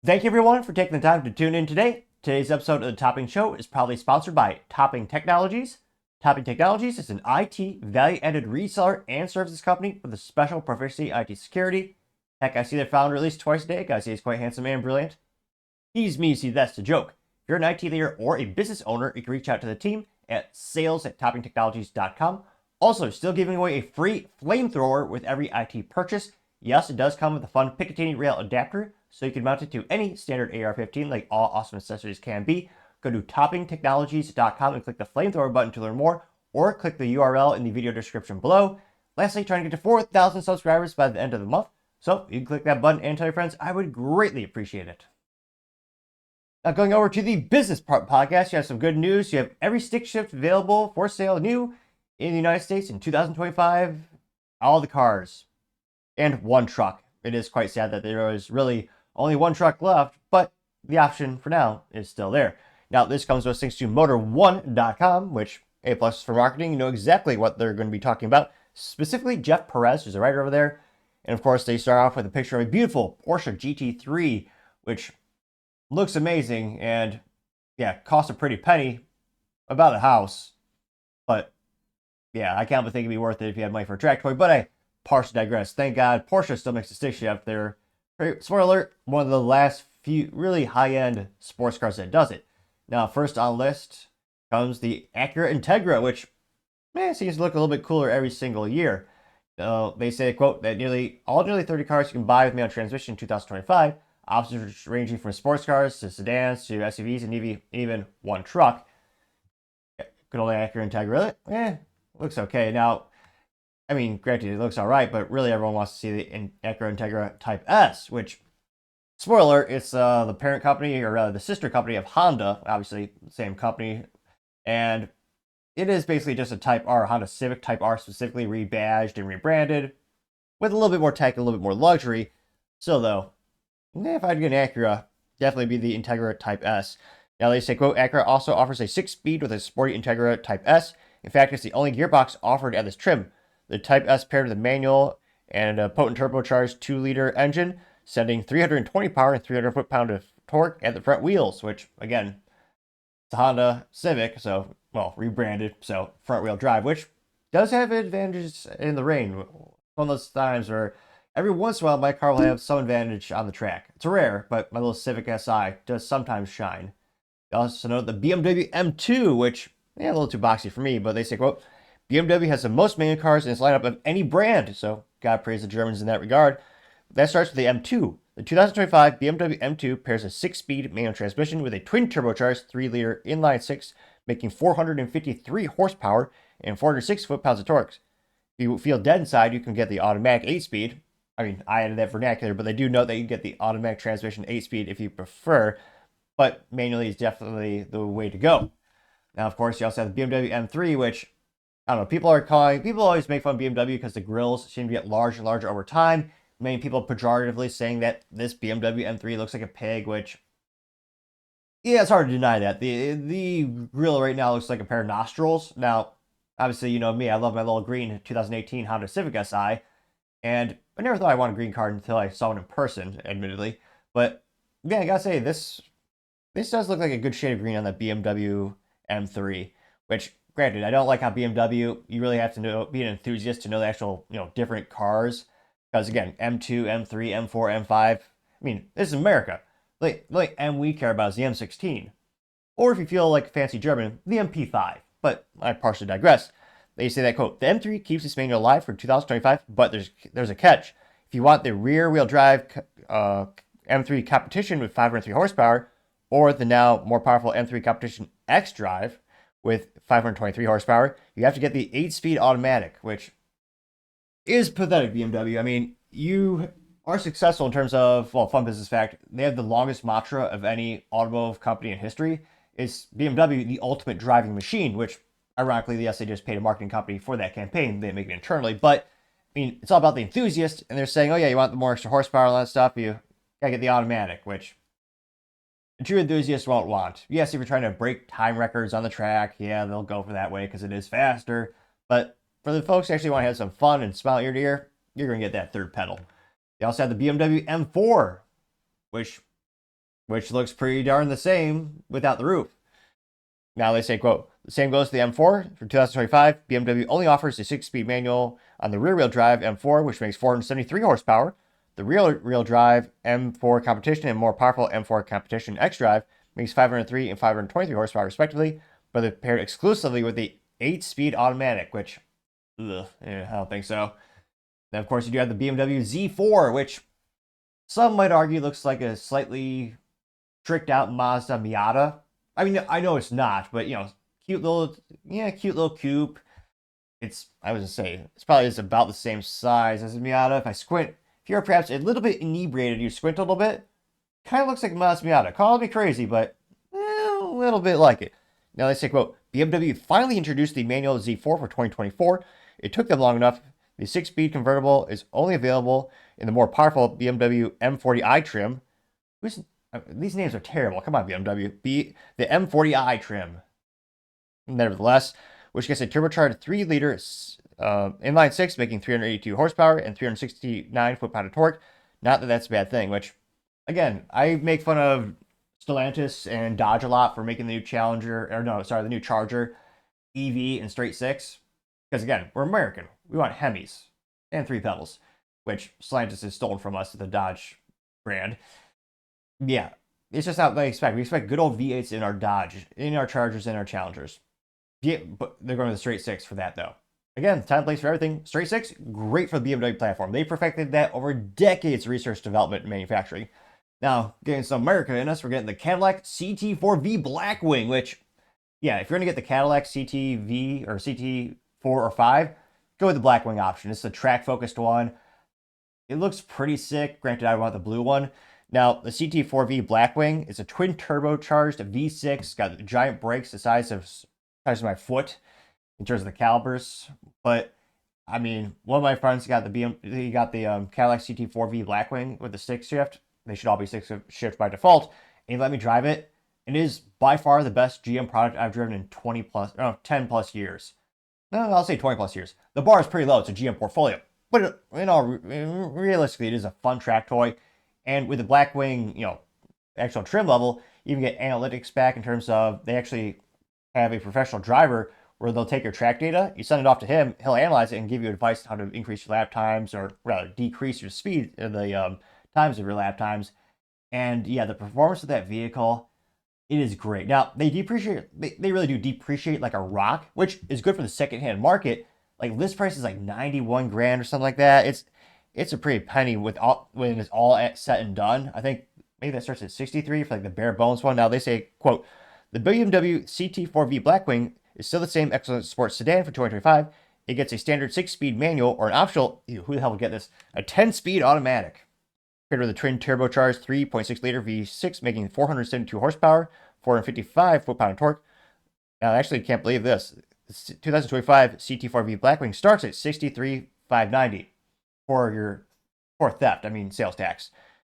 Thank you everyone for taking the time to tune in today. Today's episode of the Topping Show is proudly sponsored by Topping Technologies. Topping Technologies is an IT value-added reseller and services company with a special proficiency in IT security. Heck, I see their founder at least twice a day. Guys, he's quite handsome and brilliant. He's me, see that's the joke. If you're an IT leader or a business owner, you can reach out to the team at sales@toppingtechnologies.com. Also, still giving away a free flamethrower with every IT purchase. Yes, it does come with a fun Picatinny rail adapter, so you can mount it to any standard AR-15 like all awesome accessories can be. Go to toppingtechnologies.com and click the flamethrower button to learn more, or click the URL in the video description below. Lastly, trying to get to 4,000 subscribers by the end of the month, so you can click that button and tell your friends. I would greatly appreciate it. Now, going over to the business part podcast, you have some good news. You have every stick shift available for sale new in the United States in 2025. All the cars and one truck. It is quite sad that there is really only one truck left, but the option for now is still there. Now, this comes with thanks to Motor1.com, which A+ for marketing. You know exactly what they're going to be talking about. Specifically, Jeff Perez, who's a writer over there. And of course, they start off with a picture of a beautiful Porsche GT3, which looks amazing and, yeah, costs a pretty penny, about a house. But, yeah, I can't but think it'd be worth it if you had money for a track toy. But I partially digress. Thank God Porsche still makes a stick shift. They're, spoiler alert, one of the last few really high-end sports cars that does it. Now, first on the list comes the Acura Integra, which seems to look a little bit cooler every single year. They say, quote, that nearly 30 cars you can buy with me on transmission in 2025, options ranging from sports cars to sedans to SUVs and even one truck. Good old Acura Integra, looks okay. Now, I mean, granted, it looks all right, but really everyone wants to see the Acura Integra Type S, which, spoiler, it's the parent company, or rather the sister company of Honda, obviously same company, and it is basically just a Type R, Honda Civic Type R, specifically rebadged and rebranded, with a little bit more tech, a little bit more luxury. Still, though, if I'd get an Acura, definitely be the Integra Type S. Now, they say, quote, Acura also offers a 6-speed with a sporty Integra Type S. In fact, it's the only gearbox offered at this trim. The Type S paired with a manual and a potent turbocharged 2-liter engine, sending 320 power and 300 foot-pound of torque at the front wheels, which, again, it's a Honda Civic, so, well, rebranded, so front-wheel drive, which does have advantages in the rain. One of those times where every once in a while my car will have some advantage on the track. It's rare, but my little Civic Si does sometimes shine. You also note the BMW M2, which, a little too boxy for me, but they say, quote, BMW has the most manual cars in its lineup of any brand, so gotta praise the Germans in that regard. That starts with the M2. The 2025 BMW M2 pairs a 6-speed manual transmission with a twin turbocharged 3-liter inline-6, making 453 horsepower and 406 foot-pounds of torque. If you feel dead inside, you can get the automatic 8-speed. I mean, I added that vernacular, but they do note that you can get the automatic transmission 8-speed if you prefer, but manually is definitely the way to go. Now, of course, you also have the BMW M3, which, I don't know, people always make fun of BMW because the grills seem to get larger and larger over time. Many people pejoratively saying that this BMW M3 looks like a pig, which, yeah, it's hard to deny that. The grill right now looks like a pair of nostrils. Now, obviously, you know me, I love my little green 2018 Honda Civic Si, and I never thought I wanted a green card until I saw it in person, admittedly. But, yeah, I gotta say, this does look like a good shade of green on the BMW M3, which, granted, I don't like how BMW, you really have to be an enthusiast to know the actual, different cars. Because again, M2, M3, M4, M5, I mean, this is America. Like M we care about is the M16. Or if you feel like fancy German, the MP5. But I partially digress. They say that, quote, the M3 keeps its manual alive for 2025, but there's a catch. If you want the rear-wheel drive M3 competition with 503 horsepower, or the now more powerful M3 competition X Drive with 523 horsepower, you have to get the 8-speed automatic, which is pathetic, BMW. I mean, you are successful in terms of, well, fun business fact, they have the longest mantra of any automotive company in history. It's BMW, the ultimate driving machine, which, ironically, yes, they just paid a marketing company for that campaign. They make it internally. But, I mean, it's all about the enthusiast, and they're saying, oh, yeah, you want the more extra horsepower and all that stuff, you gotta get the automatic, which a true enthusiast won't want. Yes, if you're trying to break time records on the track, yeah, they'll go for that way because it is faster. But for the folks who actually want to have some fun and smile ear to ear, you're going to get that third pedal. They also have the BMW M4, which which looks pretty darn the same without the roof. Now they say, quote, the same goes to the M4. For 2025, BMW only offers a 6-speed manual on the rear-wheel drive M4, which makes 473 horsepower. The rear-wheel drive M4 Competition and more powerful M4 Competition X-Drive makes 503 and 523 horsepower respectively, but they're paired exclusively with the 8-speed automatic, which, I don't think so. Then, of course, you do have the BMW Z4, which some might argue looks like a slightly tricked out Mazda Miata. I mean, I know it's not, but cute little coupe. I was gonna say, it's probably just about the same size as a Miata. If I squint, if you're perhaps a little bit inebriated, you squint a little bit, kind of looks like a Mazda Miata. Call me crazy, but a little bit like it. Now they say, quote, BMW finally introduced the manual Z4 for 2024. It took them long enough. The 6-speed convertible is only available in the more powerful BMW M40i trim. These names are terrible. Come on, BMW. The M40i trim. Nevertheless, which gets a turbocharged 3-liter inline 6, making 382 horsepower and 369 foot-pound of torque. Not that that's a bad thing, which, again, I make fun of Stellantis and Dodge a lot for making the new Charger EV and straight 6. Because, again, we're American. We want Hemis and 3 pedals, which Stellantis has stolen from us, the Dodge brand. Yeah, it's just not what I expect. We expect good old V8s in our Dodge, in our Chargers, and our Challengers. Yeah, but they're going to the straight 6 for that, though. Again, time and place for everything. Straight 6, great for the BMW platform. They perfected that over decades of research, development, and manufacturing. Now, getting some America in us, we're getting the Cadillac CT4V Blackwing, which, yeah, if you're going to get the Cadillac CT-V or CT4 or 5, go with the Blackwing option. It's the track-focused one. It looks pretty sick. Granted, I want the blue one. Now, the CT4V Blackwing is a twin turbocharged V6, got giant brakes the size of my foot in terms of the calipers. But I mean, one of my friends got the Cadillac CT4V Blackwing with the stick shift. They should all be stick shift by default. And he let me drive it. It is by far the best GM product I've driven in 10 plus years. No, I'll say 20 plus years. The bar is pretty low. It's a GM portfolio. But realistically, it is a fun track toy. And with the Blackwing, actual trim level, you can get analytics back in terms of they actually have a professional driver where they'll take your track data, you send it off to him, he'll analyze it and give you advice on how to increase your lap times or rather decrease your speed, the times of your lap times. And yeah, the performance of that vehicle, it is great. Now, they really do depreciate like a rock, which is good for the secondhand market. Like list price is like 91 grand or something like that. It's a pretty penny when it's all set and done. I think maybe that starts at 63 for like the bare bones one. Now they say, quote, the BMW CT4V Blackwing is still the same excellent sports sedan for 2025. It gets a standard 6-speed manual or an optional, who the hell would get this, a 10-speed automatic. Paired with a twin turbocharged 3.6-liter V6 making 472 horsepower, 455 foot-pound of torque. Now I actually can't believe this. The 2025 CT4V Blackwing starts at $63,590 for theft. I mean sales tax,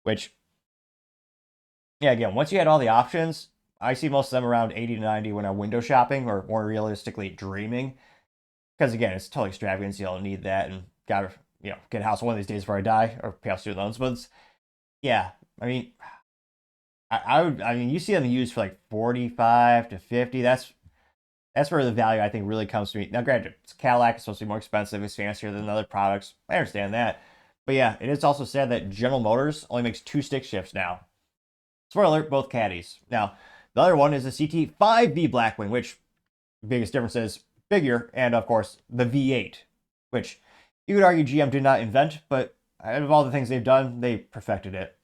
which, yeah, again, once you had all the options, I see most of them around 80 to 90 when I'm window shopping or more realistically dreaming. Because again, it's totally extravagant. You don't need that and gotta get a house one of these days before I die or pay off student loans. But yeah, I mean, I mean, you see them used for like 45 to 50. That's where the value I think really comes to me. Now, granted, it's Cadillac. It's supposed to be more expensive. It's fancier than other products. I understand that. But yeah, it is also sad that General Motors only makes 2 stick shifts now. Spoiler alert, both caddies. Now, the other one is the CT5V Blackwing, which the biggest difference is bigger, and of course, the V8, which you could argue GM did not invent, but out of all the things they've done, they perfected it.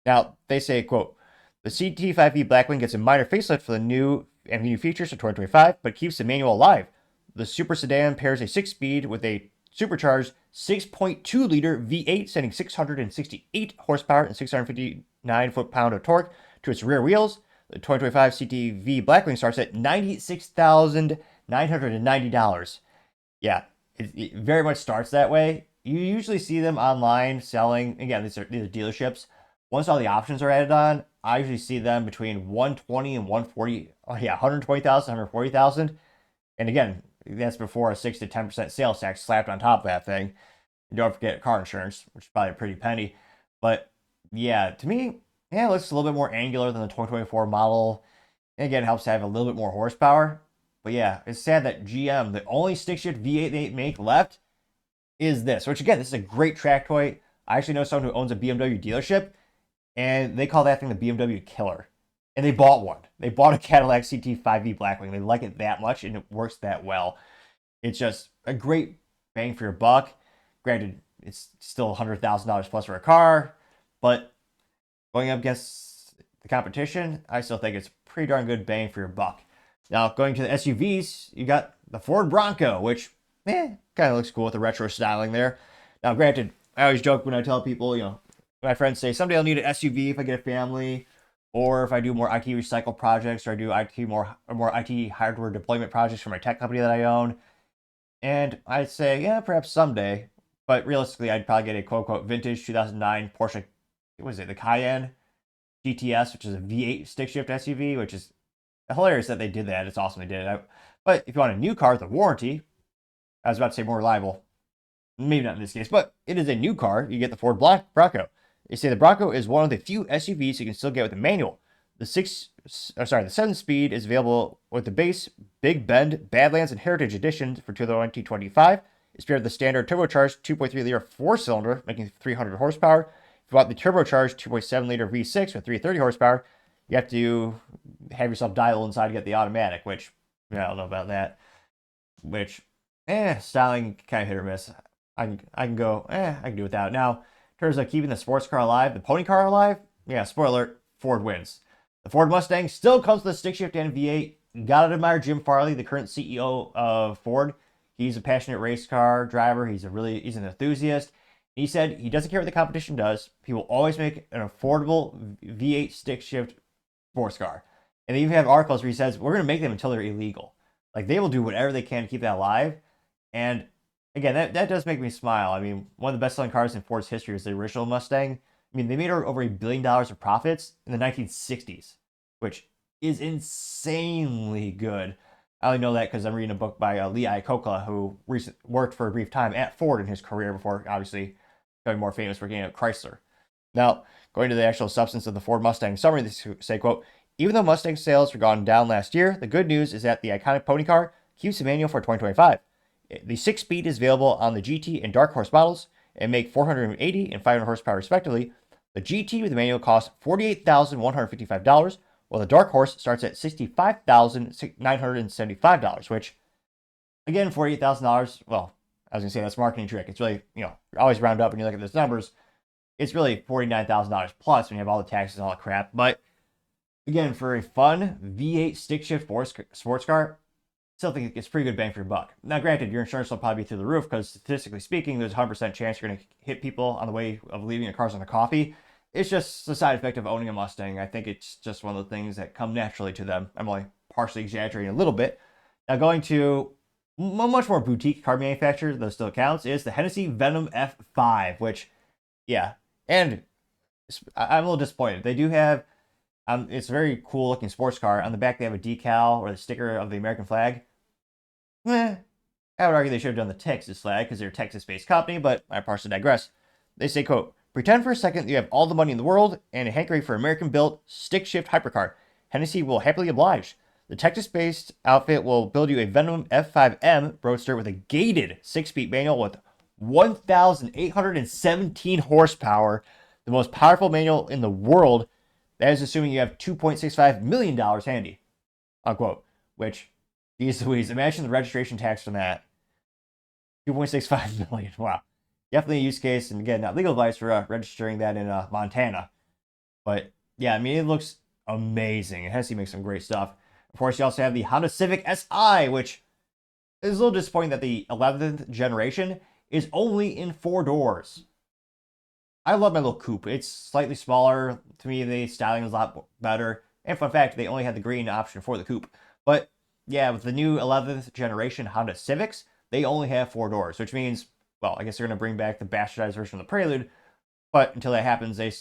Now, they say, quote, the CT5V Blackwing gets a minor facelift for the new features for 2025, but keeps the manual alive. The super sedan pairs a 6-speed with a supercharged 6.2-liter V8, sending 668 horsepower and 659 foot-pound of torque to its rear wheels. The 2025 CT-V Blackwing starts at $96,990. Yeah, it very much starts that way. You usually see them online selling, again, these are dealerships. Once all the options are added on, I usually see them between 120 and 140. Oh yeah, 120,000, 140,000. And again, that's before a 6 to 10% sales tax slapped on top of that thing. And don't forget car insurance, which is probably a pretty penny. But yeah, to me, Yeah, it looks a little bit more angular than the 2024 model. And again, it helps to have a little bit more horsepower. But yeah, it's sad that GM, the only stick shift V8 they make left is this, which again, this is a great track toy. I actually know someone who owns a BMW dealership, and they call that thing the BMW Killer. And they bought one. They bought a Cadillac CT5V Blackwing. They like it that much, and it works that well. It's just a great bang for your buck. Granted, it's still $100,000 plus for a car, but going up against the competition, I still think it's pretty darn good bang for your buck. Now, going to the SUVs, you got the Ford Bronco, which, kind of looks cool with the retro styling there. Now, granted, I always joke when I tell people, my friends say, someday I'll need an SUV if I get a family, or if I do more IT recycle projects, or I do more IT hardware deployment projects for my tech company that I own. And I'd say, yeah, perhaps someday. But realistically, I'd probably get a quote-unquote vintage 2009 Porsche, what was it, the Cayenne GTS, which is a V8 stick-shift SUV, which is hilarious that they did that. It's awesome they did it. But if you want a new car with a warranty, I was about to say more reliable. Maybe not in this case, but it is a new car. You get the Ford Bronco. They say the Bronco is one of the few SUVs you can still get with a manual. The 7-speed is available with the base, Big Bend, Badlands, and Heritage editions for 2025. It's paired with the standard turbocharged 2.3-liter 4-cylinder, making 300 horsepower. If you want the turbocharged 2.7-liter V6 with 330 horsepower, you have to have yourself dial inside to get the automatic, which, I don't know about that. Which, styling kind of hit or miss. I can go, I can do without. Now, in terms of keeping the sports car alive, the pony car alive, spoiler alert, Ford wins. The Ford Mustang still comes with a stick shift and V8. Gotta admire Jim Farley, the current CEO of Ford. He's a passionate race car driver. He's an enthusiast. He said he doesn't care what the competition does. He will always make an affordable V8 stick shift sports car. And they even have articles where he says, we're going to make them until they're illegal. Like, they will do whatever they can to keep that alive. And again, that does make me smile. I mean, one of the best-selling cars in Ford's history is the original Mustang. I mean, they made over $1 billion of profits in the 1960s, which is insanely good. I only know that because I'm reading a book by Lee Iacocca, who worked for a brief time at Ford in his career before, obviously, becoming more famous for getting at Chrysler. Now, going to the actual substance of the Ford Mustang summary, they say, quote, even though Mustang sales were gone down last year, the good news is that the iconic pony car keeps the manual for 2025. The 6-speed is available on the GT and Dark Horse models and make 480 and 500 horsepower respectively. The GT with the manual costs $48,155, while the Dark Horse starts at $65,975, which, again, $48,000, well, I was going to say that's a marketing trick. It's really, always round up when you look at those numbers. It's really $49,000 plus when you have all the taxes and all that crap. But again, for a fun V8 stick shift sports car, still think it's pretty good bang for your buck. Now, granted, your insurance will probably be through the roof because statistically speaking, there's a 100% chance you're going to hit people on the way of leaving your cars on the coffee. It's just the side effect of owning a Mustang. I think it's just one of the things that come naturally to them. I'm only partially exaggerating a little bit. Now, going to a much more boutique car manufacturer, though still counts, is the Hennessy Venom F5, which, and I'm a little disappointed. They do have, it's a very cool looking sports car. On the back, they have a decal or the sticker of the American flag. I would argue they should have done the Texas flag because they're a Texas-based company, but I partially digress. They say, quote, pretend for a second that you have all the money in the world and a hankering for American-built stick-shift hypercar. Hennessy will happily oblige. The Texas-based outfit will build you a Venom F5M Roadster with a gated 6-speed manual with 1,817 horsepower, the most powerful manual in the world. That is assuming you have $2.65 million handy, unquote, which, geez Louise, imagine the registration tax from that. $2.65 million. Wow. Definitely a use case, and again, not legal advice for registering that in Montana. But yeah, I mean, it looks amazing. Hennessy makes some great stuff. Of course, you also have the Honda Civic Si, which is a little disappointing that the 11th generation is only in 4 doors. I love my little coupe. It's slightly smaller. To me, the styling is a lot better. And fun fact, they only had the green option for the coupe. But yeah, with the new 11th generation Honda Civics, they only have 4 doors, which means, well, I guess they're going to bring back the bastardized version of the Prelude. But until that happens, they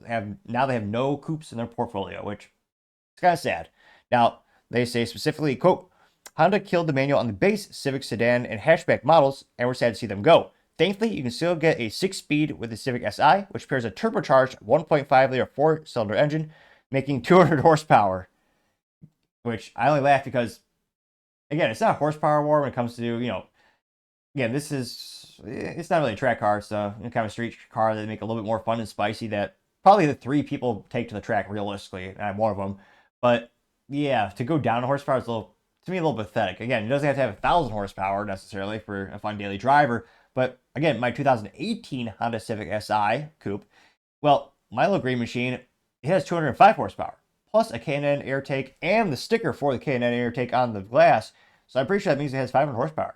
have no coupes in their portfolio, which is kind of sad. Now, they say specifically, quote, Honda killed the manual on the base Civic sedan and hatchback models, and we're sad to see them go. thankfully, you can still get a 6-speed with the Civic Si, which pairs a turbocharged 1.5-liter 4-cylinder engine, making 200 horsepower. Which I only laugh because, again, it's not a horsepower war when it comes to, again, it's not really a track car. It's a kind of a street car that make a little bit more fun and spicy that probably the 3 people take to the track realistically, and I'm one of them. But yeah, to go down a horsepower is to me, a little pathetic. Again, it doesn't have to have 1,000 horsepower necessarily for a fun daily driver. But again, my 2018 Honda Civic Si Coupe, well, my little green machine, it has 205 horsepower, plus a K&N air take and the sticker for the K&N air take on the glass. So I'm pretty sure that means it has 500 horsepower.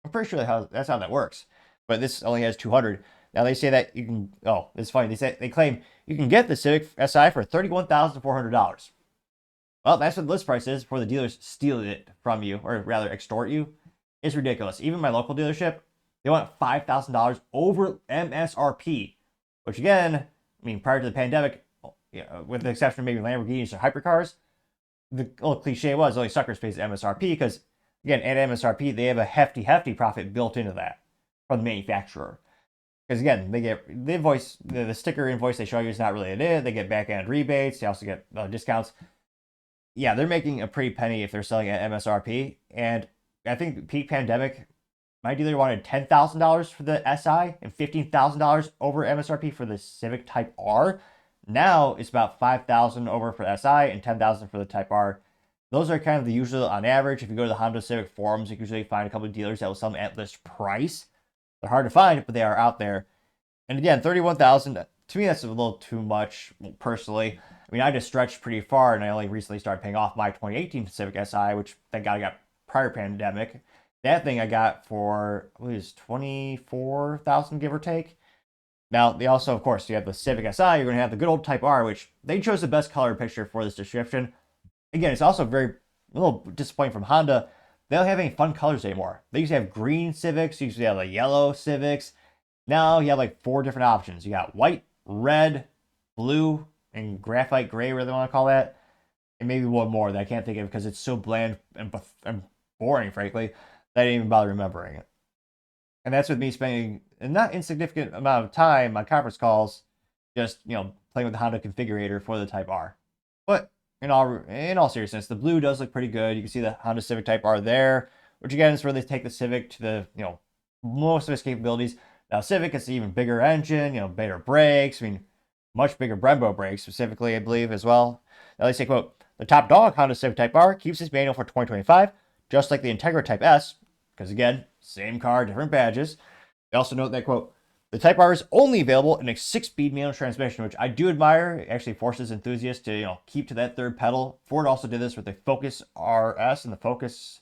I'm pretty sure that's how that works. But this only has 200. Now they say that you can, it's funny. They claim you can get the Civic Si for $31,400. Well, that's what the list price is before the dealers steal it from you, or rather extort you. It's ridiculous. Even my local dealership, they want $5,000 over MSRP, which again, I mean, prior to the pandemic, with the exception of maybe Lamborghinis or hypercars, the old cliche was only suckers pays MSRP because, again, at MSRP, they have a hefty profit built into that from the manufacturer. Because again, they get the invoice, the sticker invoice they show you is not really it. They get back end rebates. They also get discounts. Yeah, they're making a pretty penny if they're selling at MSRP. And I think peak pandemic, my dealer wanted $10,000 for the Si and $15,000 over MSRP for the Civic Type R. Now it's about $5,000 over for the Si and $10,000 for the Type R. Those are kind of the usual on average. If you go to the Honda Civic forums, you can usually find a couple of dealers that will sell them at list price. They're hard to find, but they are out there. And again, $31,000, to me, that's a little too much personally. I mean, I just stretched pretty far, and I only recently started paying off my 2018 Civic Si, which thank God I got prior pandemic. That thing I got for, I believe it was $24,000, give or take. Now, they also, of course, you have the Civic Si, you're going to have the good old Type R, which they chose the best color picture for this description. Again, it's also a little disappointing from Honda. They don't have any fun colors anymore. They used to have green Civics, you used to have like yellow Civics. Now you have like 4 different options. You got white, red, blue, and graphite gray, whatever they want to call that. And maybe one more that I can't think of because it's so bland and boring, frankly, that I didn't even bother remembering it. And that's with me spending a not insignificant amount of time on conference calls just, playing with the Honda configurator for the Type R. But in all seriousness, the blue does look pretty good. You can see the Honda Civic Type R there, which again is where they take the Civic to the, most of its capabilities. Now Civic is an even bigger engine, better brakes. I mean, much bigger Brembo brakes specifically, I believe, as well. Now they say, quote, the top dog Honda Civic Type R keeps its manual for 2025, just like the Integra Type S, because again, same car, different badges. They also note that, quote, the Type R is only available in a 6-speed manual transmission, which I do admire. It actually forces enthusiasts to, keep to that third pedal. Ford also did this with the Focus RS and the Focus,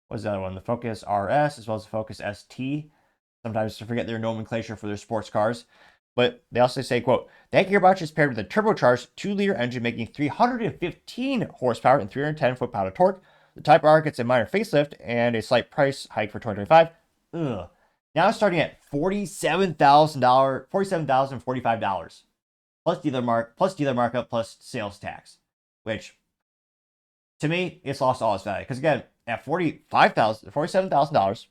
what's the other one? The Focus RS, as well as the Focus ST. Sometimes I forget their nomenclature for their sports cars. But they also say, quote, that gearbox is paired with a turbocharged 2-liter engine making 315 horsepower and 310 foot-pound of torque. The Type R gets a minor facelift and a slight price hike for 2025. Ugh. Now it's starting at $47,045 plus dealer markup plus sales tax, which to me it's lost all its value. Because again, at $47,000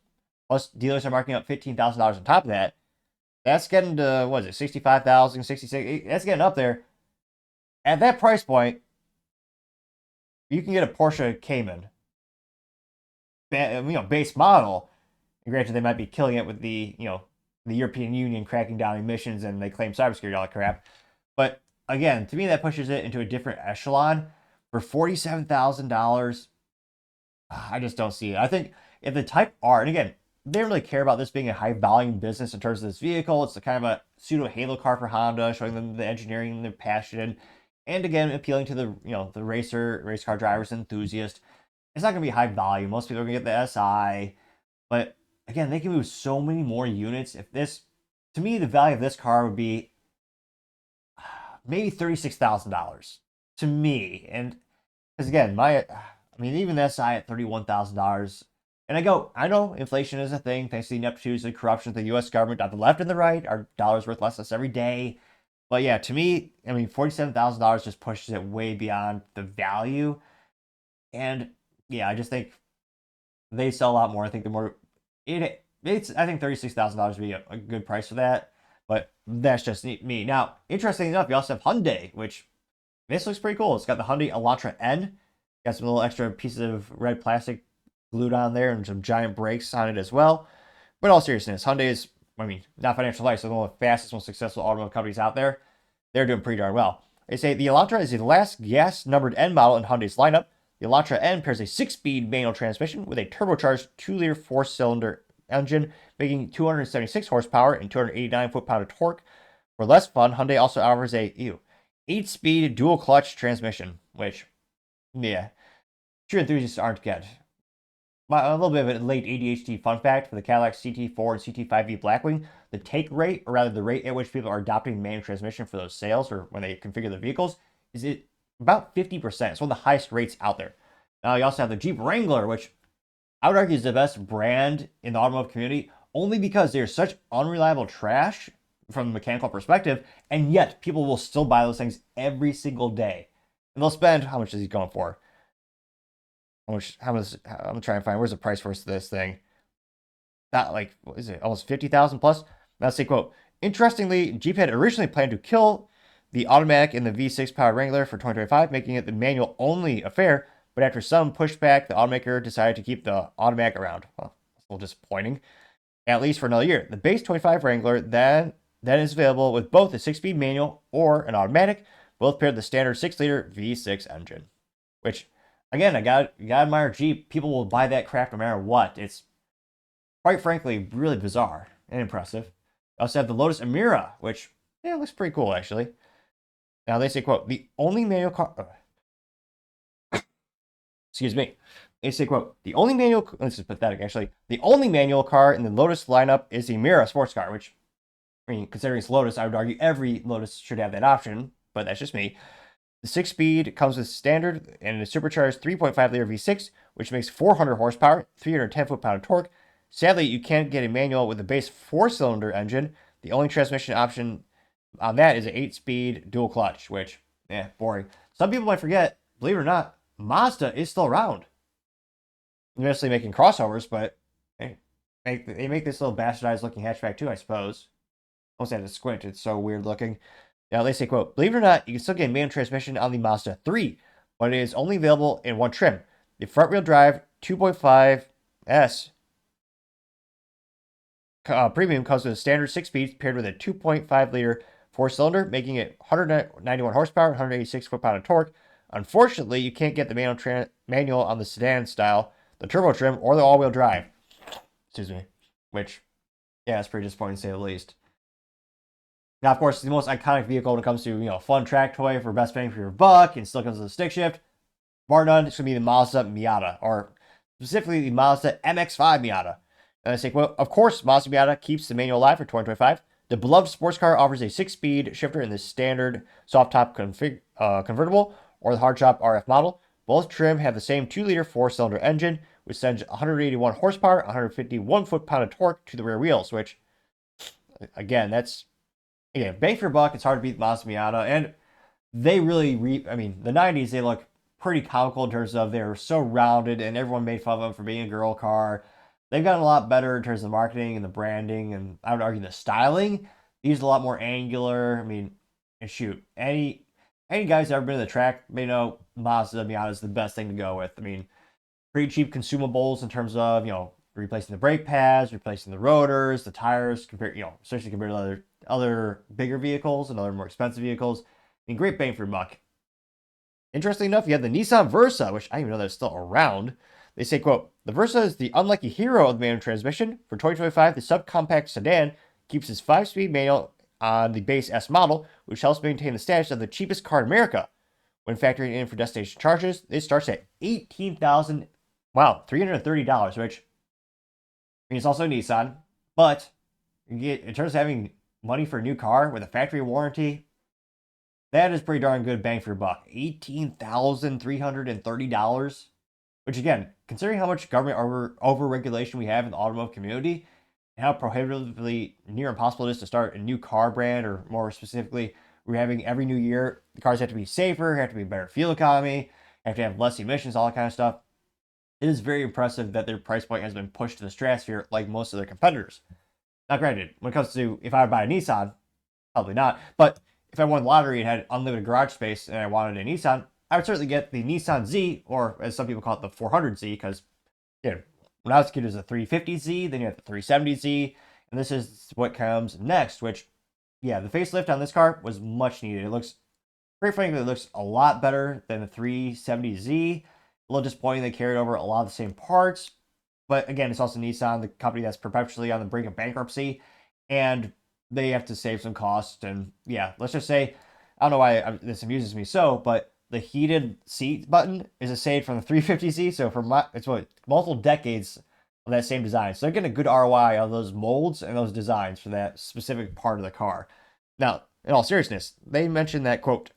plus dealers are marking up $15,000 on top of that. That's getting to, what is it, 65,000, 66. That's getting up there. At that price point, you can get a Porsche Cayman, base model. And granted, they might be killing it with the European Union cracking down emissions and they claim cybersecurity, all that crap. But again, to me, that pushes it into a different echelon. For $47,000, I just don't see it. I think if the Type R, and again, they don't really care about this being a high volume business in terms of this vehicle. It's a kind of a pseudo halo car for Honda, showing them the engineering and their passion, and again, appealing to the the race car drivers and enthusiasts. It's not going to be high volume. Most people are going to get the Si, but again, they can move so many more units. If this, to me, the value of this car would be maybe $36,000 to me. And because again, even the Si at $31,000. And I know inflation is a thing, thanks to the ineptitudes and corruption of the U.S. government on the left and the right. Our dollar's worth less every day. But yeah, to me, $47,000 just pushes it way beyond the value. And yeah, I just think they sell a lot more. I think the more I think $36,000 would be a good price for that. But that's just me. Now, interesting enough, you also have Hyundai, which this looks pretty cool. It's got the Hyundai Elantra N. Got some little extra pieces of red plastic glued on there and some giant brakes on it as well. But in all seriousness, Hyundai is, I mean, not financial advice, so one of the fastest, most successful automotive companies out there. They're doing pretty darn well. They say the Elantra is the last gas-numbered N model in Hyundai's lineup. The Elantra N pairs a 6-speed manual transmission with a turbocharged 2-liter 4-cylinder engine, making 276 horsepower and 289 foot-pound of torque. For less fun, Hyundai also offers a 8-speed dual-clutch transmission, which, yeah, true enthusiasts aren't good. A little bit of a late ADHD fun fact for the Cadillac CT4 and CT5V Blackwing, the take rate, or rather the rate at which people are adopting manual transmission for those sales or when they configure the vehicles, is about 50%. It's one of the highest rates out there. Now, you also have the Jeep Wrangler, which I would argue is the best brand in the automotive community, only because they're such unreliable trash from a mechanical perspective, and yet people will still buy those things every single day. And they'll spend, how much is he going for? How much, I'm trying to find, where's the price for this thing? Not like, what is it, almost 50,000 plus? Let's say, quote, interestingly, Jeep had originally planned to kill the automatic in the V6 powered Wrangler for 2025, making it the manual only affair, but after some pushback, the automaker decided to keep the automatic around. Well, that's a little disappointing, at least for another year. The base 25 Wrangler then is available with both a 6-speed manual or an automatic, both paired with the standard 6-liter V6 engine, which, again, I gotta admire Jeep. People will buy that crap no matter what. It's, quite frankly, really bizarre and impressive. I also have the Lotus Emira, which, yeah, looks pretty cool, actually. Now, they say, quote, the only manual car... excuse me. They say, quote, the only manual... This is pathetic, actually. The only manual car in the Lotus lineup is the Emira sports car, which, I mean, considering it's Lotus, I would argue every Lotus should have that option, but that's just me. The 6-speed comes with standard and a supercharged 3.5-liter V6, which makes 400 horsepower, 310 foot-pound of torque. Sadly, you can't get a manual with a base 4-cylinder engine. The only transmission option on that is an 8-speed dual clutch, which, boring. Some people might forget, believe it or not, Mazda is still around. They're mostly making crossovers, but they make this little bastardized looking hatchback too, I suppose. Almost had to squint, it's so weird looking. Now, they say, quote, believe it or not, you can still get a manual transmission on the Mazda 3, but it is only available in one trim. The front-wheel drive 2.5S Premium comes with a standard 6-speed paired with a 2.5-liter 4-cylinder, making it 191 horsepower, 186 foot-pound of torque. Unfortunately, you can't get the manual on the sedan style, the turbo trim, or the all-wheel drive. Excuse me. Which, yeah, it's pretty disappointing to say the least. Now, of course, the most iconic vehicle when it comes to, fun track toy for best bang for your buck, and still comes with a stick shift, bar none, it's going to be the Mazda Miata, or specifically the Mazda MX-5 Miata. And I say, well, of course, Mazda Miata keeps the manual alive for 2025. The beloved sports car offers a 6-speed shifter in the standard soft top convertible or the hardtop RF model. Both trim have the same 2-liter 4-cylinder engine, which sends 181 horsepower, 151 foot-pound of torque to the rear wheels, which, again, bang for your buck. It's hard to beat Mazda Miata, and they really, the 90s, they look pretty comical in terms of they're so rounded, and everyone made fun of them for being a girl car. They've gotten a lot better in terms of the marketing and the branding, and I would argue the styling. These are a lot more angular. And shoot, any guys that ever been to the track, they know Mazda Miata is the best thing to go with. Pretty cheap consumables in terms of, replacing the brake pads, replacing the rotors, the tires, especially compared to other bigger vehicles and other more expensive vehicles. Great bang for your buck. Interesting enough, you have the Nissan Versa, which I didn't even know that's still around. They say, quote, the Versa is the unlucky hero of the manual transmission. For 2025, the subcompact sedan keeps its 5-speed manual on the base S model, which helps maintain the status of the cheapest car in America. When factoring in for destination charges, it starts at $330, which it's also Nissan, but in terms of having money for a new car with a factory warranty, that is pretty darn good bang for your buck. $18,330, which, again, considering how much government over-regulation we have in the automotive community and how prohibitively near impossible it is to start a new car brand, or more specifically, we're having every new year, the cars have to be safer, have to be better fuel economy, have to have less emissions, all that kind of stuff. it is very impressive that their price point has been pushed to the stratosphere like most of their competitors. Now, granted, when it comes to if I would buy a Nissan, probably not. But if I won the lottery and had unlimited garage space and I wanted a Nissan, I would certainly get the Nissan Z, or as some people call it, the 400Z, because when I was a kid, it was a 350Z, then you have the 370Z, and this is what comes next, which, yeah, the facelift on this car was much needed. It looks, very frankly, it looks a lot better than the 370Z. A little disappointing they carried over a lot of the same parts, but again, it's also Nissan, the company that's perpetually on the brink of bankruptcy, and they have to save some costs. And yeah, let's just say, I don't know why this amuses me so, but the heated seat button is a save from the 350Z. So for it's what, multiple decades of that same design. So they're getting a good ROI on those molds and those designs for that specific part of the car. Now, in all seriousness, they mentioned that, quote,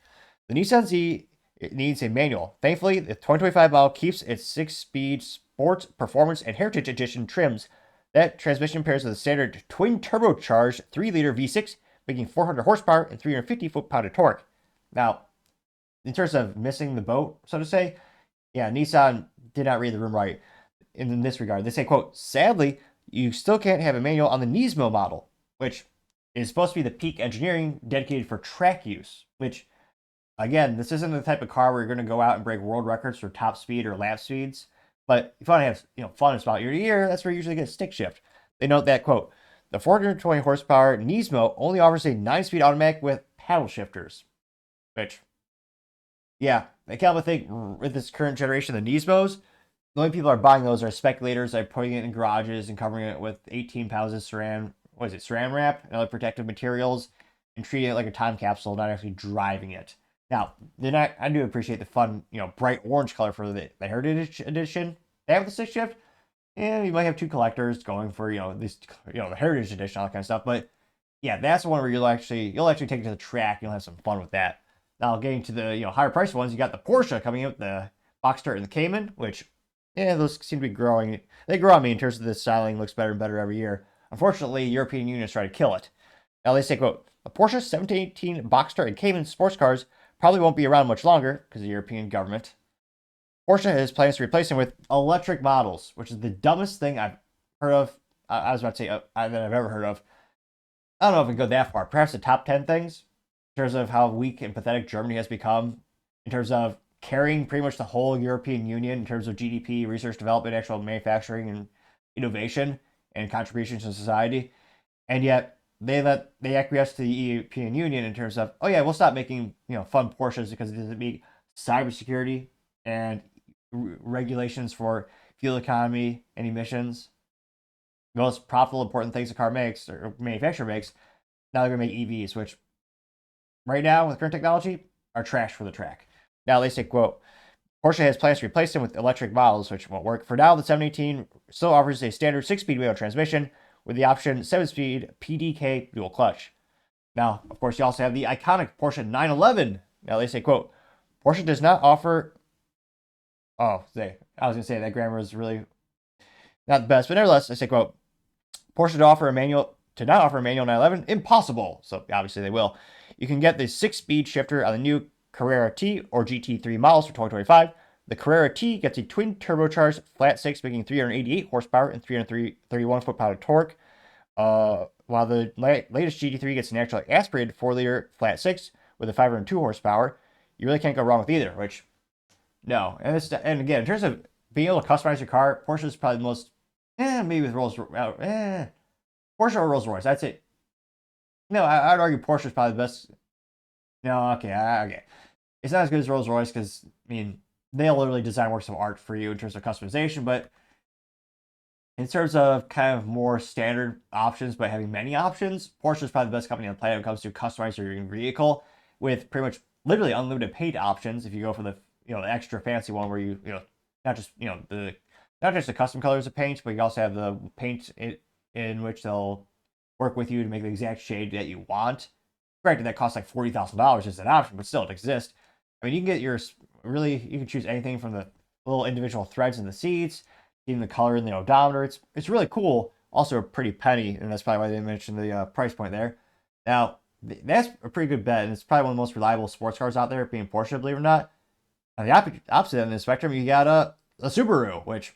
the Nissan Z, it needs a manual. Thankfully, the 2025 model keeps its 6-speed Sport, Performance, and Heritage Edition trims. That transmission pairs with a standard twin turbocharged 3-liter V6, making 400 horsepower and 350 foot-pound of torque. Now, in terms of missing the boat, so to say, yeah, Nissan did not read the room right in this regard. They say, quote, sadly, you still can't have a manual on the Nismo model, which is supposed to be the peak engineering dedicated for track use, which, again, this isn't the type of car where you're going to go out and break world records for top speed or lap speeds. But if you want to have fun and spot year to year, that's where you usually get a stick shift. They note that, quote, the 420 horsepower Nismo only offers a 9-speed automatic with paddle shifters. Which, yeah, I can't but think with this current generation of the Nismos, the only people are buying those are speculators that are putting it in garages and covering it with 18 pounds of saran wrap and other protective materials and treating it like a time capsule, not actually driving it. Now, I do appreciate the fun, bright orange color for the Heritage Edition. They have the 6 shift, and you might have 2 collectors going for, the Heritage Edition, all that kind of stuff. But yeah, that's the one where you'll actually take it to the track. And you'll have some fun with that. Now, getting to the higher price ones, you got the Porsche coming out, the Boxster and the Cayman, which those seem to be growing. They grow on me in terms of the styling. Looks better and better every year. Unfortunately, European Union is trying to kill it. Now they say, quote, the Porsche 718 Boxster and Cayman sports cars probably won't be around much longer because of the European government. Porsche has plans to replace them with electric models, which is the dumbest thing I've heard of. I was about to say that I've ever heard of. I don't know if we can go that far. Perhaps the top 10 things in terms of how weak and pathetic Germany has become, in terms of carrying pretty much the whole European Union in terms of GDP, research, development, actual manufacturing, and innovation, and contributions to society. And yet, they acquiesce to the European Union in terms of, oh yeah, we'll stop making fun Porsches because it doesn't meet cybersecurity and regulations for fuel economy and emissions. The most profitable, important things a car makes or manufacturer makes. Now they're gonna make EVs, which right now with current technology are trash for the track. Now they say, quote, Porsche has plans to replace them with electric models, which won't work. For now, the 718 still offers a standard 6-speed manual transmission with the option 7-speed PDK dual clutch. Now, of course, you also have the iconic Porsche 911. Now they say, quote, Porsche does not offer... I was going to say that grammar is really not the best, but nevertheless, they say, quote, Porsche to not offer a manual 911, impossible. So obviously they will. You can get the 6-speed shifter on the new Carrera T or GT3 models for 2025. The Carrera T gets a twin turbocharged flat 6, making 388 horsepower and 331 foot-pound of torque. While the latest GT3 gets an actually aspirated 4-liter flat 6 with a 502 horsepower. You really can't go wrong with either, which, no. And again, in terms of being able to customize your car, Porsche is probably the most, maybe with Porsche or Rolls-Royce, I'd say. No, I'd argue Porsche is probably the best. No, okay. It's not as good as Rolls-Royce because, they'll literally design works of art for you in terms of customization, but in terms of kind of more standard options, but having many options, Porsche is probably the best company on the planet when it comes to customizing your vehicle with pretty much literally unlimited paint options. If you go for the the extra fancy one where you not just the custom colors of paint, but you also have the paint in which they'll work with you to make the exact shade that you want. Granted, that costs like $40,000 as an option, but still it exists. You can get you can choose anything from the little individual threads in the seats, even the color in the odometer. It's really cool. Also a pretty penny, and that's probably why they mentioned the price point there. Now, that's a pretty good bet, and it's probably one of the most reliable sports cars out there, being Porsche, believe it or not. On the opposite end of the spectrum, you got a Subaru, which,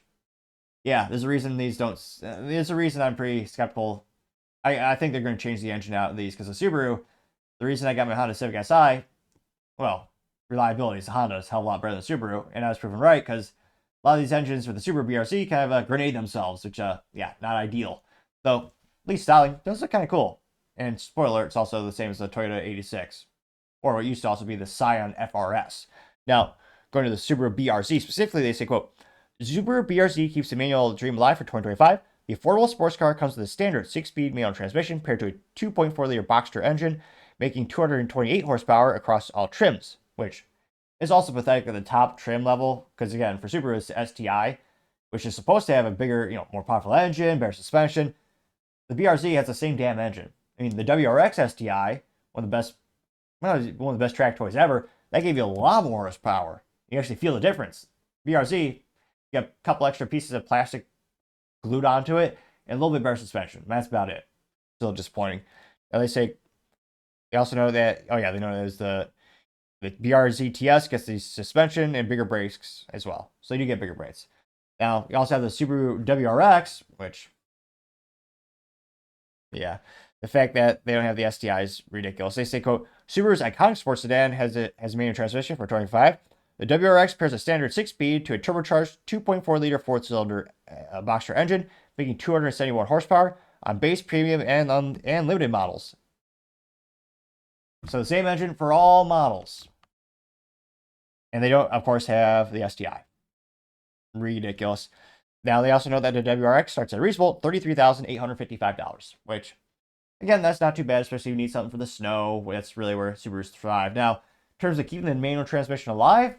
yeah, there's a reason these don't. There's a reason I'm pretty skeptical. I think they're going to change the engine out of these because the Subaru, the reason I got my Honda Civic Si, well, reliability is Honda is a hell of a lot better than Subaru, and I was proven right because a lot of these engines with the Subaru BRZ kind of grenade themselves, which, yeah, not ideal. So, at least styling does look kind of cool. And spoiler, it's also the same as the Toyota 86, or what used to also be the Scion FRS. Now, going to the Subaru BRZ specifically, they say, quote, Subaru BRZ keeps the manual dream alive for 2025. The affordable sports car comes with a standard 6-speed manual transmission paired to a 2.4-liter Boxster engine, making 228 horsepower across all trims, which is also pathetic at the top trim level, because again, for Subaru, it's the STI, which is supposed to have a bigger, more powerful engine, better suspension. The BRZ has the same damn engine. I mean, the WRX STI, one of the best track toys ever, that gave you a lot more horsepower. You actually feel the difference. BRZ, you got a couple extra pieces of plastic glued onto it, and a little bit better suspension. That's about it. Still disappointing. And they also know that, oh yeah, they know there's the BRZ TS gets the suspension and bigger brakes as well. So you do get bigger brakes. Now, you also have the Subaru WRX, which, yeah, the fact that they don't have the STI is ridiculous. They say, quote, Subaru's iconic sports sedan has a manual transmission for 25. The WRX pairs a standard 6-speed to a turbocharged 2.4-liter 4-cylinder Boxster engine, making 271 horsepower on base, premium, and limited models. So the same engine for all models. And they don't, of course, have the STI. Ridiculous. Now, they also know that the WRX starts at a reasonable $33,855, which, again, that's not too bad, especially if you need something for the snow. That's really where Subarus thrive. Now, in terms of keeping the manual transmission alive,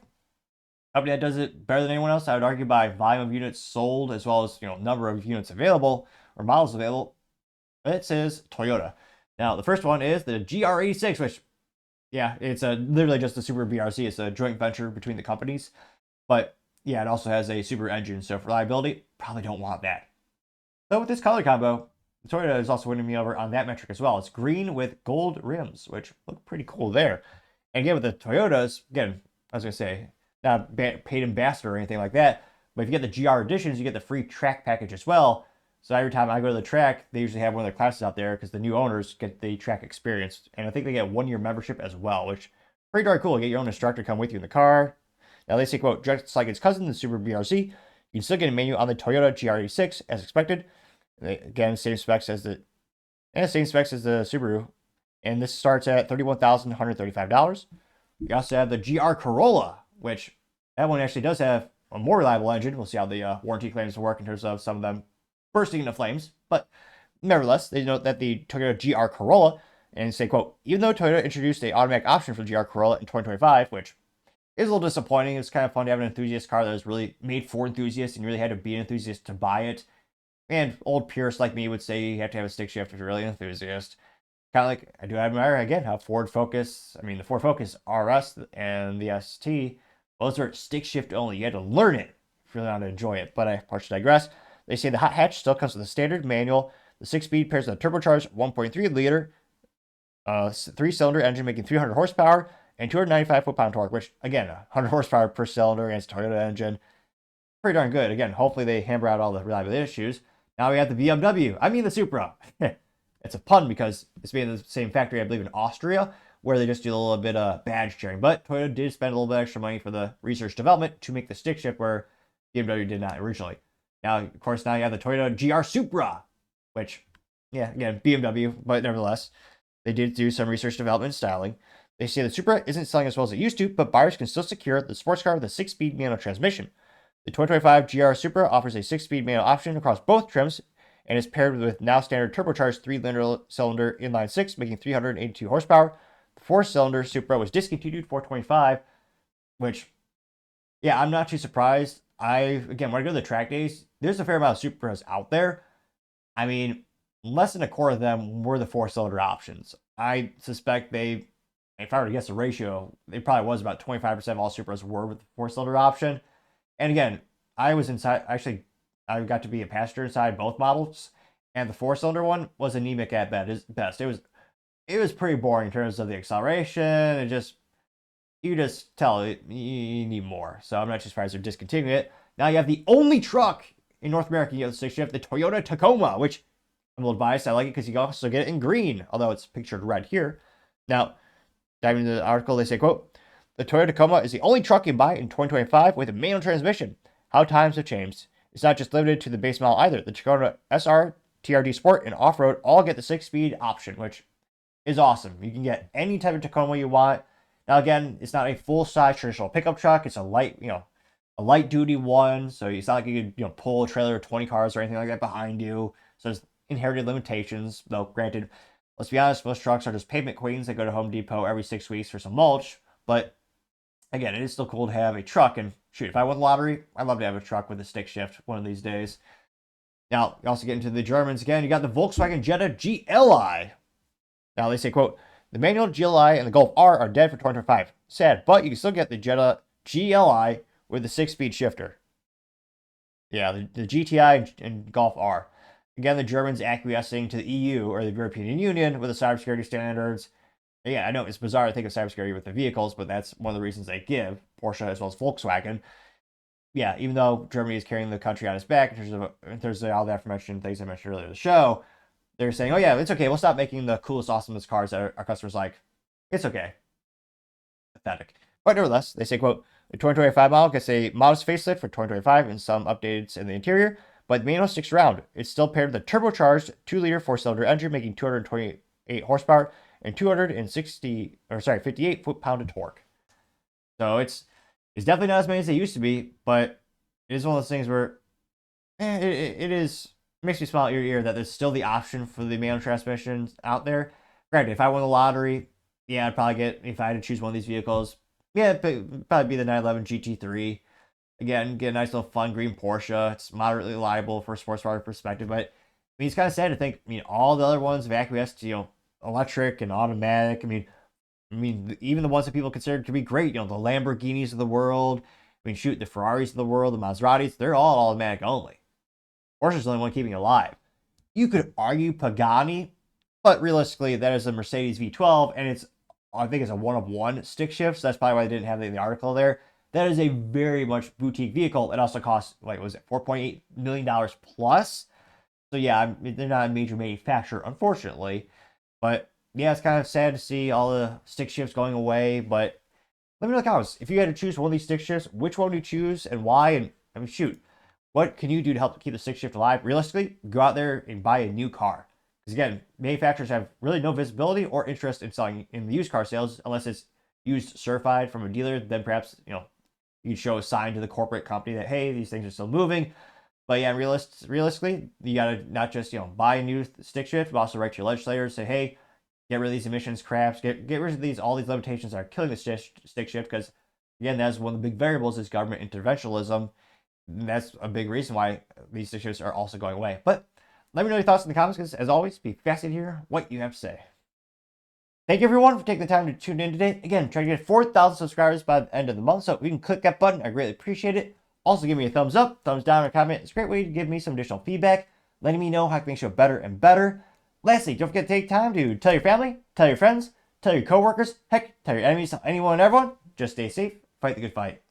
company that does it better than anyone else, I would argue by volume of units sold as well as number of units available or models available, it says Toyota. Now, the first one is the GR86, which, yeah, it's literally just the Subaru BRZ. It's a joint venture between the companies. But, yeah, it also has a Subaru engine, so for reliability, probably don't want that. So with this color combo, Toyota is also winning me over on that metric as well. It's green with gold rims, which look pretty cool there. And again, with the Toyotas, again, I was going to say, not paid ambassador or anything like that, but if you get the GR editions, you get the free track package as well. So every time I go to the track, they usually have one of their classes out there because the new owners get the track experience. And I think they get 1-year membership as well, which is pretty darn cool. You get your own instructor come with you in the car. Now they say, quote, just like its cousin, the Subaru BRZ, you can still get a menu on the Toyota GR86 as expected. Again, same specs as the Subaru. And this starts at $31,135. You also have the GR Corolla, which that one actually does have a more reliable engine. We'll see how the warranty claims work in terms of some of them bursting into flames. But nevertheless, they note that the Toyota GR Corolla and say, quote, even though Toyota introduced an automatic option for the GR Corolla in 2025, which is a little disappointing. It's kind of fun to have an enthusiast car that was really made for enthusiasts and you really had to be an enthusiast to buy it. And old purists like me would say you have to have a stick shift if you're really an enthusiast. Kind of like, I do admire, again, how the Ford Focus RS and the ST, those are stick shift only. You had to learn it if you really want to enjoy it. But I partially digress. They say the hot hatch still comes with a standard manual. The 6-speed pairs with a turbocharged 1.3-liter 3-cylinder engine making 300 horsepower and 295 foot-pound torque, which, again, 100 horsepower per cylinder against a Toyota engine. Pretty darn good. Again, hopefully they hammer out all the reliability issues. Now we have the the Supra. It's a pun because it's made in the same factory, I believe, in Austria, where they just do a little bit of badge sharing. But Toyota did spend a little bit extra money for the research development to make the stick shift where BMW did not originally. Now, of course, now you have the Toyota GR Supra, which, yeah, again, BMW, but nevertheless, they did do some research development and styling. They say the Supra isn't selling as well as it used to, but buyers can still secure the sports car with a 6-speed manual transmission. The 2025 GR Supra offers a 6-speed manual option across both trims and is paired with now standard turbocharged 3-cylinder inline 6, making 382 horsepower. The 4-cylinder Supra was discontinued for 2025, which, yeah, I'm not too surprised. When I go to the track days, there's a fair amount of Supras out there. I mean, less than a quarter of them were the 4-cylinder options. I suspect if I were to guess the ratio, it probably was about 25% of all Supras were with the 4-cylinder option. And again, I was inside, actually, I got to be a passenger inside both models, and the 4-cylinder one was anemic at best. It was pretty boring in terms of the acceleration, and you just tell you need more. So I'm not too surprised they're discontinuing it. Now you have the only truck in North America, you have the stick shift, the Toyota Tacoma, which I'm a little biased. I like it because you can also get it in green, although it's pictured red here. Now, diving into the article, they say, quote, the Toyota Tacoma is the only truck you can buy in 2025 with a manual transmission. How times have changed. It's not just limited to the base model either. The Tacoma SR, TRD Sport, and Off-Road all get the 6-speed option, which is awesome. You can get any type of Tacoma you want. Now, again, it's not a full-size traditional pickup truck. It's a light, a light-duty one. So it's not like you could, pull a trailer of 20 cars or anything like that behind you. So there's inherited limitations, though granted, let's be honest, most trucks are just pavement queens that go to Home Depot every 6 weeks for some mulch. But again, it is still cool to have a truck. And shoot, if I won the lottery, I'd love to have a truck with a stick shift one of these days. Now, you also get into the Germans again. You got the Volkswagen Jetta GLI. Now, they say, quote, the manual GLI and the Golf R are dead for 2025. Sad, but you can still get the Jetta GLI with the 6-speed shifter. Yeah, the GTI and Golf R. Again, the Germans acquiescing to the EU or the European Union with the cybersecurity standards. Yeah, I know it's bizarre to think of cybersecurity with the vehicles, but that's one of the reasons they give, Porsche as well as Volkswagen. Yeah, even though Germany is carrying the country on its back in terms of all the aforementioned things I mentioned earlier in the show, they're saying, oh yeah, it's okay, we'll stop making the coolest, awesomest cars that our customers like. It's okay. Pathetic. But nevertheless, they say, quote, the 2025 model gets a modest facelift for 2025 and some updates in the interior, but the manual sticks around. It's still paired with a turbocharged 2-liter 4-cylinder engine, making 228 horsepower and 58 foot-pound of torque. So it's definitely not as many as they used to be, but it is one of those things where it makes me smile ear to ear that there's still the option for the manual transmissions out there. Granted, if I won the lottery, yeah, I'd probably if I had to choose one of these vehicles, yeah, it'd probably be the 911 GT3. Again, get a nice little fun green Porsche. It's moderately reliable for a sports car perspective, but I mean, it's kind of sad to think, all the other ones have acquiesced to, electric and automatic. I mean, even the ones that people consider to be great, the Lamborghinis of the world. I mean, shoot, the Ferraris of the world, the Maseratis, they're all automatic only. Porsche's the only one keeping it alive. You could argue Pagani, but realistically, that is a Mercedes V12, and I think it's a one-of-one stick shift, so that's probably why they didn't have it in the article there. That is a very much boutique vehicle. It also costs, $4.8 million plus. So yeah, they're not a major manufacturer, unfortunately. But yeah, it's kind of sad to see all the stick shifts going away. But let me know in the comments, if you had to choose one of these stick shifts, which one would you choose and why? And shoot, what can you do to help keep the stick shift alive? Realistically, go out there and buy a new car. Because again, manufacturers have really no visibility or interest in selling in the used car sales unless it's used certified from a dealer. Then perhaps, you'd show a sign to the corporate company that, hey, these things are still moving. But yeah, realistically, you got to not just, buy a new stick shift, but also write to your legislators, say, hey, get rid of these emissions craps, get rid of all these limitations that are killing the stick shift, because, again, that's one of the big variables is government interventionism. And that's a big reason why these stick shifts are also going away. But let me know your thoughts in the comments, because, as always, be fascinated to hear what you have to say. Thank you, everyone, for taking the time to tune in today. Again, trying to get 4,000 subscribers by the end of the month, so if you can click that button, I greatly appreciate it. Also, give me a thumbs up, thumbs down, or comment. It's a great way to give me some additional feedback, letting me know how I can make the show better and better. Lastly, don't forget to take time to tell your family, tell your friends, tell your coworkers, heck, tell your enemies, tell anyone and everyone. Just stay safe, fight the good fight.